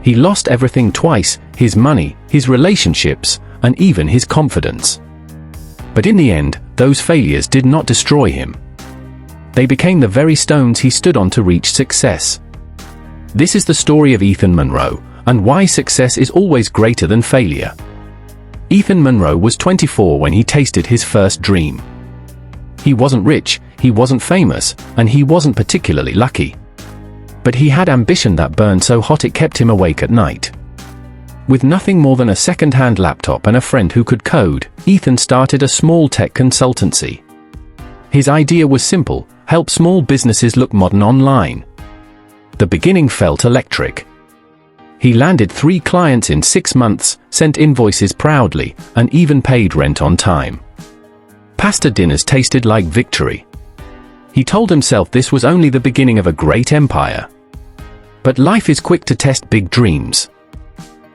He lost everything twice: his money, his relationships, and even his confidence. But in the end, those failures did not destroy him. They became the very stones he stood on to reach success. This is the story of Ethan Monroe, and why success is always greater than failure. Ethan Monroe was 24 when he tasted his first dream. He wasn't rich, he wasn't famous, and he wasn't particularly lucky. But he had ambition that burned so hot it kept him awake at night. With nothing more than a second-hand laptop and a friend who could code, Ethan started a small tech consultancy. His idea was simple: help small businesses look modern online. The beginning felt electric. He landed 3 clients in 6 months, sent invoices proudly, and even paid rent on time. Pasta dinners tasted like victory. He told himself this was only the beginning of a great empire. But life is quick to test big dreams.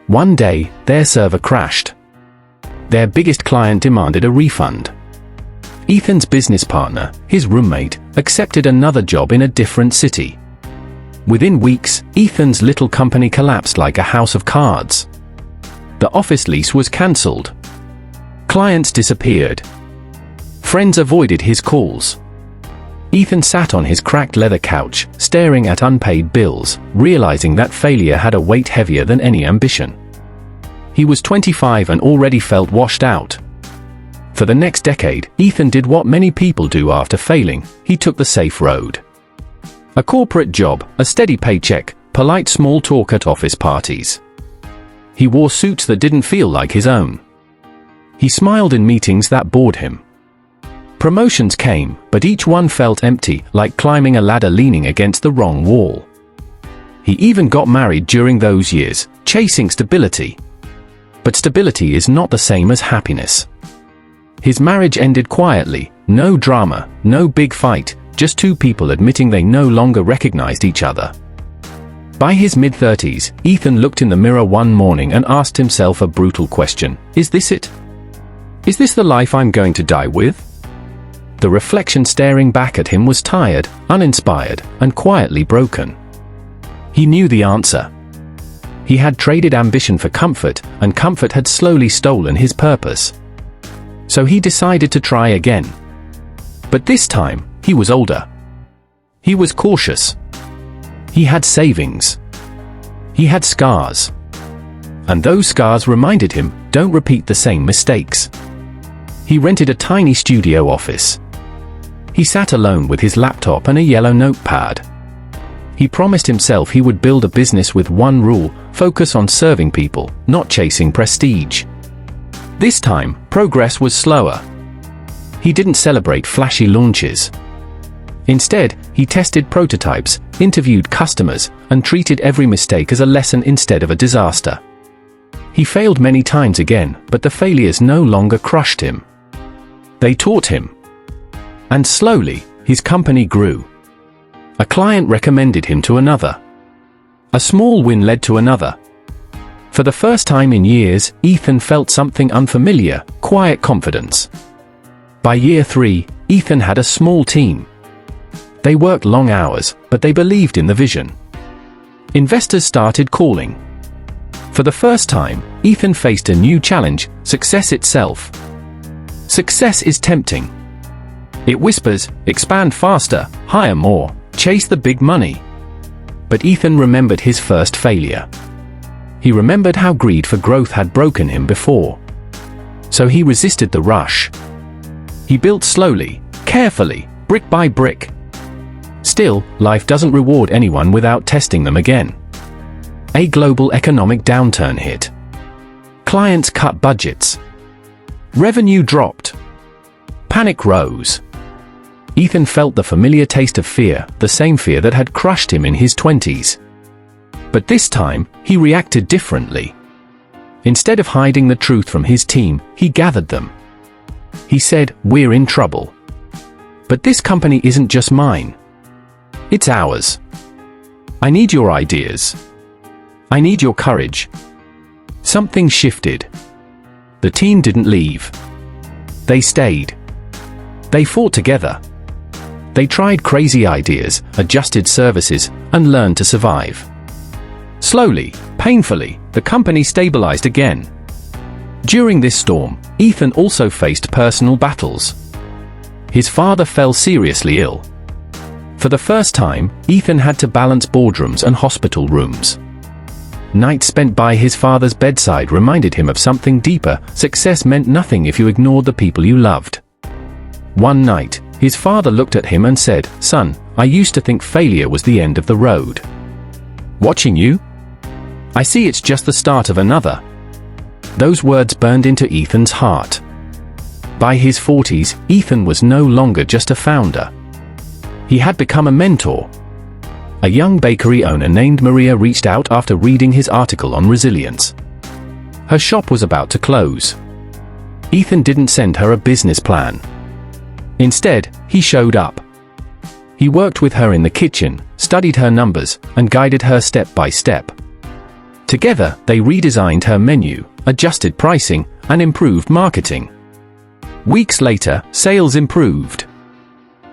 One day, their server crashed. Their biggest client demanded a refund. Ethan's business partner, his roommate, accepted another job in a different city. Within weeks, Ethan's little company collapsed like a house of cards. The office lease was cancelled. Clients disappeared. Friends avoided his calls. Ethan sat on his cracked leather couch, staring at unpaid bills, realizing that failure had a weight heavier than any ambition. He was 25 and already felt washed out. For the next decade, Ethan did what many people do after failing: he took the safe road. A corporate job, a steady paycheck, polite small talk at office parties. He wore suits that didn't feel like his own. He smiled in meetings that bored him. Promotions came, but each one felt empty, like climbing a ladder leaning against the wrong wall. He even got married during those years, chasing stability. But stability is not the same as happiness. His marriage ended quietly, no drama, no big fight, just 2 people admitting they no longer recognized each other. By his mid-30s, Ethan looked in the mirror one morning and asked himself a brutal question: is this it? Is this the life I'm going to die with? The reflection staring back at him was tired, uninspired, and quietly broken. He knew the answer. He had traded ambition for comfort, and comfort had slowly stolen his purpose. So he decided to try again. But this time, he was older. He was cautious. He had savings. He had scars. And those scars reminded him, don't repeat the same mistakes. He rented a tiny studio office. He sat alone with his laptop and a yellow notepad. He promised himself he would build a business with one rule: focus on serving people, not chasing prestige. This time, progress was slower. He didn't celebrate flashy launches. Instead, he tested prototypes, interviewed customers, and treated every mistake as a lesson instead of a disaster. He failed many times again, but the failures no longer crushed him. They taught him. And slowly, his company grew. A client recommended him to another. A small win led to another. For the first time in years, Ethan felt something unfamiliar: quiet confidence. By year 3, Ethan had a small team. They worked long hours, but they believed in the vision. Investors started calling. For the first time, Ethan faced a new challenge: success itself. Success is tempting. It whispers, expand faster, hire more, chase the big money. But Ethan remembered his first failure. He remembered how greed for growth had broken him before. So he resisted the rush. He built slowly, carefully, brick by brick. Still, life doesn't reward anyone without testing them again. A global economic downturn hit. Clients cut budgets. Revenue dropped. Panic rose. Ethan felt the familiar taste of fear, the same fear that had crushed him in his 20s. But this time, he reacted differently. Instead of hiding the truth from his team, he gathered them. He said, "We're in trouble. But this company isn't just mine. It's ours. I need your ideas. I need your courage." Something shifted. The team didn't leave. They stayed. They fought together. They tried crazy ideas, adjusted services, and learned to survive. Slowly, Painfully, the company stabilized again. During this storm, Ethan also faced personal battles. His father fell seriously ill. For the first time, Ethan had to balance boardrooms and hospital rooms. Nights spent by his father's bedside reminded him of something deeper: success meant nothing if you ignored the people you loved. One night, his father looked at him and said, "Son, I used to think failure was the end of the road. Watching you, I see it's just the start of another." Those words burned into Ethan's heart. By his 40s, Ethan was no longer just a founder. He had become a mentor. A young bakery owner named Maria reached out after reading his article on resilience. Her shop was about to close. Ethan didn't send her a business plan. Instead, he showed up. He worked with her in the kitchen, studied her numbers, and guided her step by step. Together, they redesigned her menu, adjusted pricing, and improved marketing. Weeks later, sales improved.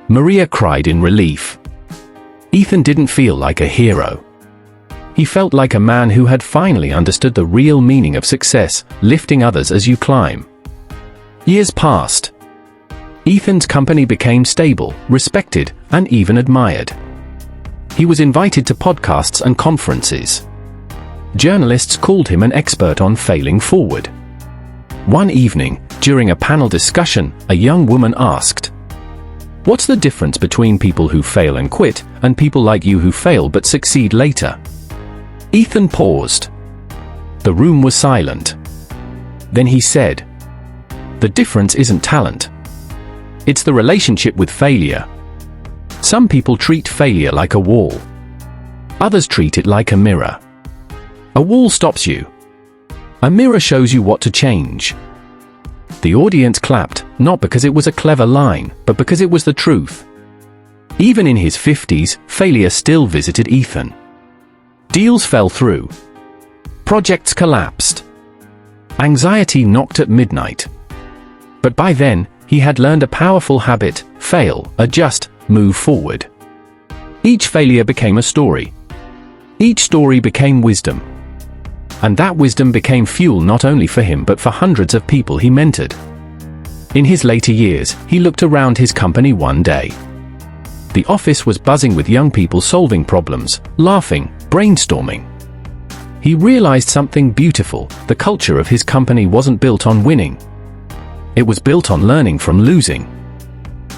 Maria cried in relief. Ethan didn't feel like a hero. He felt like a man who had finally understood the real meaning of success: lifting others as you climb. Years passed. Ethan's company became stable, respected, and even admired. He was invited to podcasts and conferences. Journalists called him an expert on failing forward. One evening, during a panel discussion, a young woman asked, "What's the difference between people who fail and quit, and people like you who fail but succeed later?" Ethan paused. The room was silent. Then he said, "The difference isn't talent. It's the relationship with failure. Some people treat failure like a wall. Others treat it like a mirror. A wall stops you. A mirror shows you what to change." The audience clapped, not because it was a clever line, but because it was the truth. Even in his 50s, failure still visited Ethan. Deals fell through. Projects collapsed. Anxiety knocked at midnight. But by then, he had learned a powerful habit: fail, adjust, move forward. Each failure became a story. Each story became wisdom. And that wisdom became fuel not only for him but for hundreds of people he mentored. In his later years, he looked around his company one day. The office was buzzing with young people solving problems, laughing, brainstorming. He realized something beautiful: the culture of his company wasn't built on winning. It was built on learning from losing.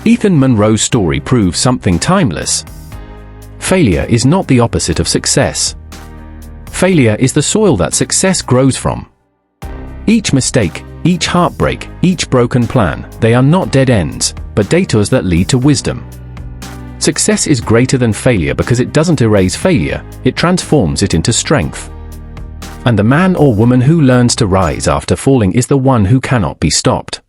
Ethan Monroe's story proves something timeless. Failure is not the opposite of success. Failure is the soil that success grows from. Each mistake, each heartbreak, each broken plan, they are not dead ends, but detours that lead to wisdom. Success is greater than failure because it doesn't erase failure, it transforms it into strength. And the man or woman who learns to rise after falling is the one who cannot be stopped.